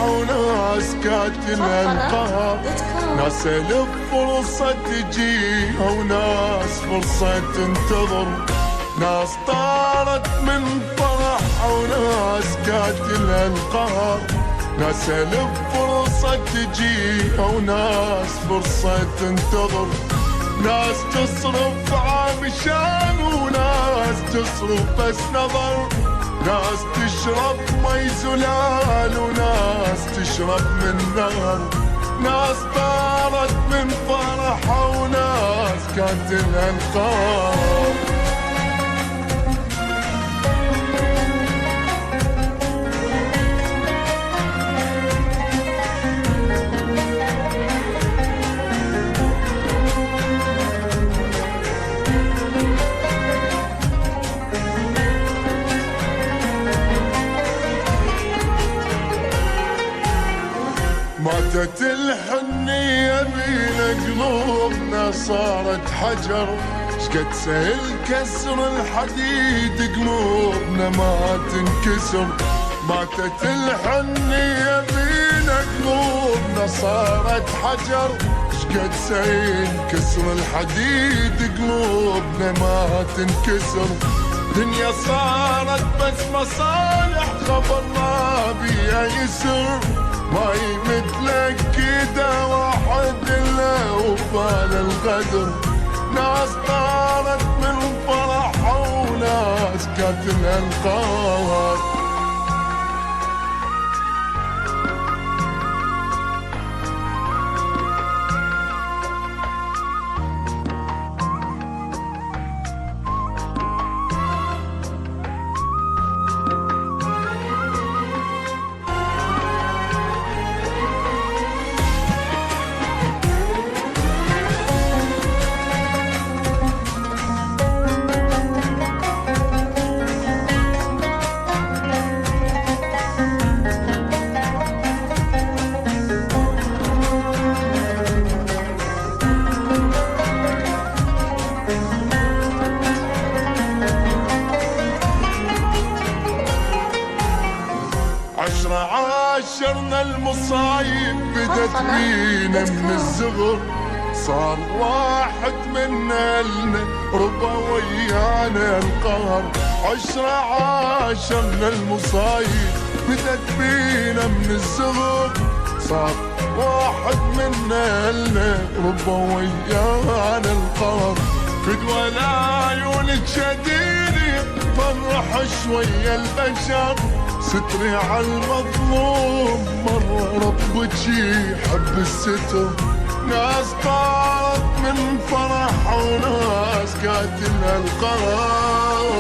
وناس كاتلة القهر، ناس الف فرصة تجيها وناس فرصة تنتظر، ناس طارت من فرح وناس كاتلة القهر، ناس الف فرصة تجيها وناس فرصة تنتظر، ناس تصرف عمشان وناس تصرف بس نظر، ناس تشرب مي زلال وناس تشرب من نار، ناس طارت من فرحة وناس كاتلها القهر. ماتت الحنية بينا قلوبنا صارت حجر، شقد سهل كسر الحديد قلوبنا ما تنكسر، ماتت الحنية بينا قلوبنا صارت حجر، شقد سهل كسر الحديد قلوبنا ما تنكسر، دنيا صارت بس مصالح خبر ما بيها يسر، ما يمثلك كده واحد الا وفال الغدر، ناس طارت من فرح وناس كاتلها القهر. عاشرنا المصايب بدت بينا من الزغر، صار واحد منا لنا ربا ويانا القهر، عاشرنا المصايب بدت بينا من الزغر، صار واحد منا لنا ربا ويانا القهر، فدوى العيون تشديني فرح شوية البشر، ستري عالمظلوم مرة ربك يحب الستر، ناس طارت من فرح وناس كاتلها القرار.